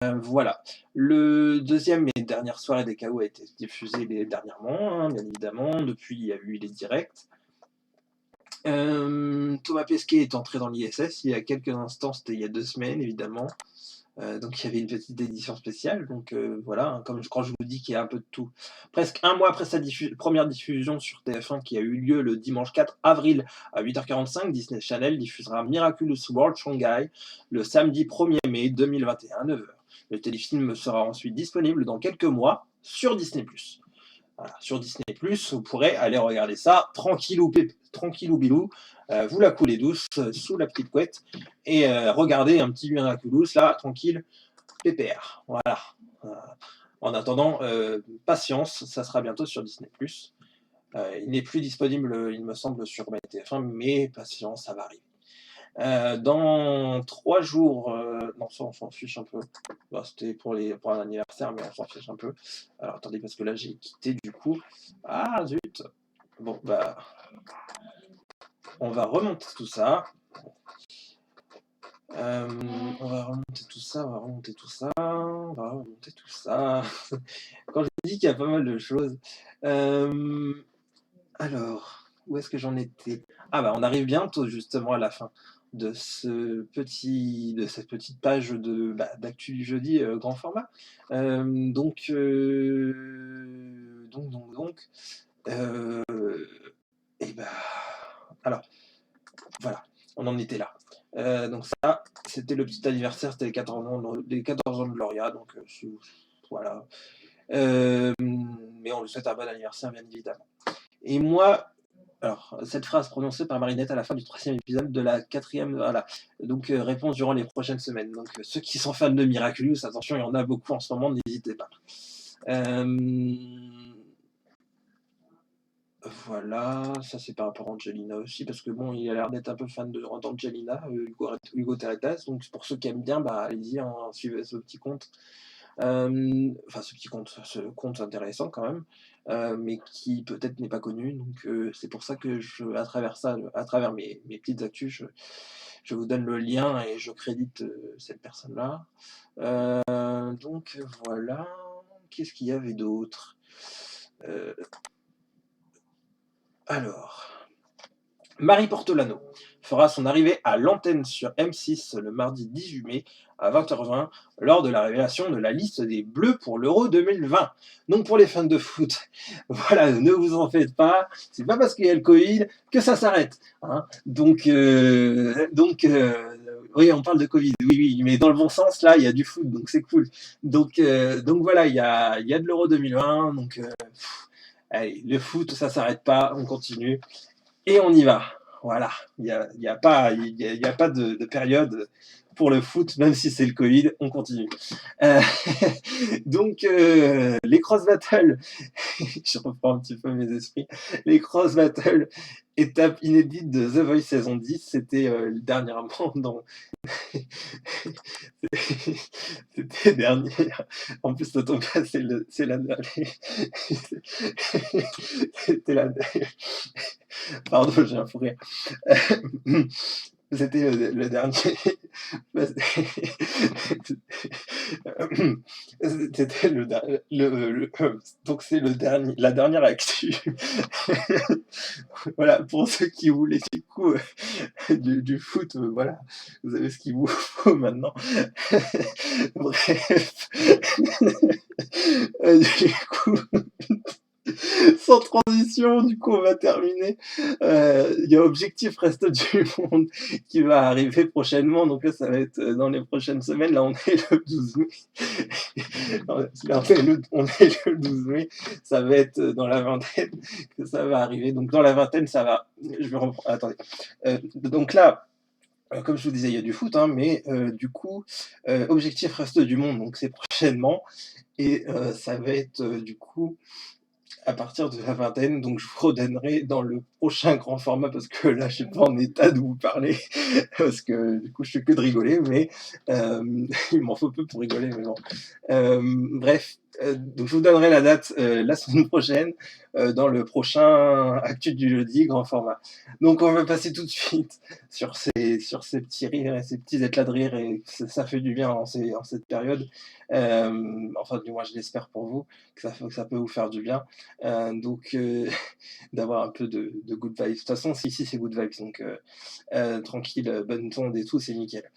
Voilà. Le deuxième et dernière soirée des KO a été diffusée dernièrement, hein, bien évidemment. Depuis, il y a eu les directs. Thomas Pesquet est entré dans l'ISS il y a quelques instants, c'était il y a 2 semaines évidemment. Donc il y avait une petite édition spéciale, donc voilà, hein, quand je vous dis qu'il y a un peu de tout. Presque un mois après sa première diffusion sur TF1 qui a eu lieu le dimanche 4 avril à 8h45, Disney Channel diffusera Miraculous World Shanghai le samedi 1er mai 2021 à 9h. Le téléfilm sera ensuite disponible dans quelques mois sur Disney+. Voilà, sur Disney+, vous pourrez aller regarder ça tranquillou bilou, vous la coulez douce, sous la petite couette, et regardez un petit Miraculous, là, tranquille, pépère. Voilà. Euh, En attendant, patience, ça sera bientôt sur Disney+. Il n'est plus disponible, il me semble, sur TF1, mais patience, ça va arriver. Dans 3 jours, non, ça on s'en fiche un peu. Bah, c'était pour un anniversaire, mais on s'en fiche un peu. Alors attendez, parce que là j'ai quitté du coup. Ah zut! Bon, bah, on va remonter tout ça. On va remonter tout ça, on va remonter tout ça, on va remonter tout ça. Quand je vous dis qu'il y a pas mal de choses. Alors, où est-ce que j'en étais? Ah bah on arrive bientôt justement à la fin de cette petite page d'actu du jeudi grand format. Donc, euh, et bah, alors voilà, on en était là. Donc ça, c'était le petit anniversaire, c'était les 14 ans de Gloria, donc voilà. Mais on lui souhaite un bon anniversaire bien évidemment. Et moi, alors, cette phrase prononcée par Marinette à la fin du 3e épisode de la 4e, voilà. Donc, réponse durant les prochaines semaines. Donc, ceux qui sont fans de Miraculous, attention, il y en a beaucoup en ce moment, n'hésitez pas. Voilà, ça c'est par rapport à Angelina aussi, parce que bon, il a l'air d'être un peu fan d'Angelina, Hugo Teretas. Donc, pour ceux qui aiment bien, bah, allez-y, hein, suivez ce petit compte. Enfin, ce compte intéressant quand même, mais qui peut-être n'est pas connu. Donc, c'est pour ça que à travers ça, à travers mes petites actus, je vous donne le lien et je crédite cette personne-là. Donc, voilà. Qu'est-ce qu'il y avait d'autre? Alors. Marie Portolano fera son arrivée à l'antenne sur M6 le mardi 18 mai à 20h20 lors de la révélation de la liste des Bleus pour l'Euro 2020. Donc pour les fans de foot, voilà, ne vous en faites pas, c'est pas parce qu'il y a le Covid que ça s'arrête. Hein. Oui, on parle de Covid, oui, mais dans le bon sens, là, il y a du foot, donc c'est cool. Donc voilà, il y a de l'Euro 2020, donc allez, le foot, ça s'arrête pas, on continue. Et on y va. Voilà. Il y a pas de période pour le foot, même si c'est le Covid, on continue. Euh, donc, les cross battles, je reprends un petit peu mes esprits. Les cross battles, étape inédite de The Voice saison 10, c'était dernièrement dans. C'était dernier. En plus, ça tombe pas, c'est la dernière. C'était la dernière. Pardon, j'ai un fou rire. C'était le dernier. C'était donc c'est la dernière actu. Voilà, pour ceux qui voulaient du coup du foot, voilà, vous avez ce qu'il vous faut maintenant. Bref, du coup, sans transition, du coup, on va terminer. Il y a Objectif Reste du Monde qui va arriver prochainement. Donc là, ça va être dans les prochaines semaines. Là, on est le 12 mai. Là, on est le 12 mai. Ça va être dans la vingtaine que ça va arriver. Donc dans la vingtaine, ça va. Je vais reprendre. Attendez. Donc là, comme je vous disais, il y a du foot, hein, mais du coup, Objectif Reste du Monde, donc c'est prochainement. Et ça va être du coup à partir de la vingtaine, donc je vous redonnerai dans le prochain grand format parce que là, je suis pas en état de vous parler parce que du coup, je fais que de rigoler, mais il m'en faut peu pour rigoler, mais bon. Bref, donc je vous donnerai la date la semaine prochaine dans le prochain Actu du jeudi grand format. Donc on va passer tout de suite sur ces petits rires et ces petits éclats de rire et ça fait du bien en cette période. Enfin, du moins, je l'espère pour vous que ça peut vous faire du bien. Donc, d'avoir un peu de good vibes. De toute façon, si, si, c'est good vibes, donc tranquille, bonne onde et tout, c'est nickel.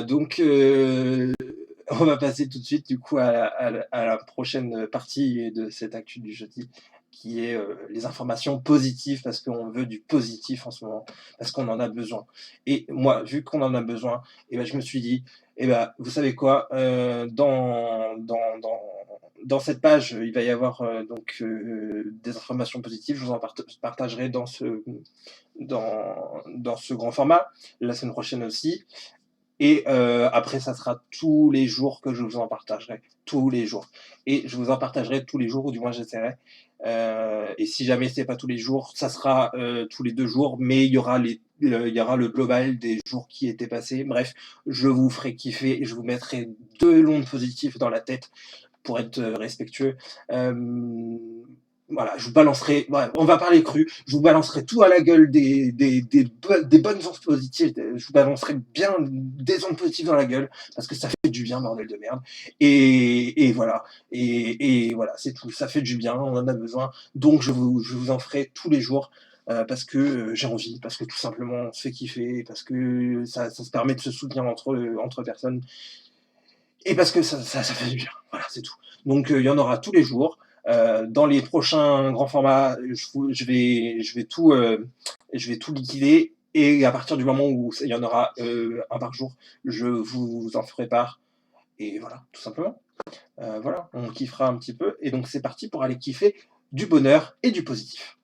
Donc, on va passer tout de suite, du coup, à la prochaine partie de cette actu du jeudi, qui est les informations positives, parce qu'on veut du positif en ce moment, parce qu'on en a besoin. Et moi, vu qu'on en a besoin, et ben, je me suis dit, et ben, vous savez quoi, dans cette page, il va y avoir donc des informations positives. Je vous en partagerai dans ce grand format, la semaine prochaine aussi. Et après, ça sera tous les jours que je vous en partagerai, tous les jours. Et je vous en partagerai tous les jours, ou du moins j'essaierai. Et si jamais c'est pas tous les jours, ça sera tous les 2 jours, mais il y aura le global des jours qui étaient passés. Bref, je vous ferai kiffer et je vous mettrai 2 ondes positives dans la tête pour être respectueux. Voilà, je vous balancerai, ouais, on va parler cru, je vous balancerai tout à la gueule des bonnes ondes positives, je vous balancerai bien des ondes positives dans la gueule, parce que ça fait du bien, bordel de merde. Et voilà, et voilà, c'est tout, ça fait du bien, on en a besoin, donc je vous en ferai tous les jours. Parce que j'ai envie, parce que tout simplement on se fait kiffer, parce que ça se permet de se soutenir entre personnes, et parce que ça fait du bien. Voilà, c'est tout. Donc il y en aura tous les jours. Dans les prochains grands formats, je vais tout liquider. Et à partir du moment où il y en aura un par jour, je vous en ferai part. Et voilà, tout simplement. Voilà, on kiffera un petit peu. Et donc c'est parti pour aller kiffer du bonheur et du positif.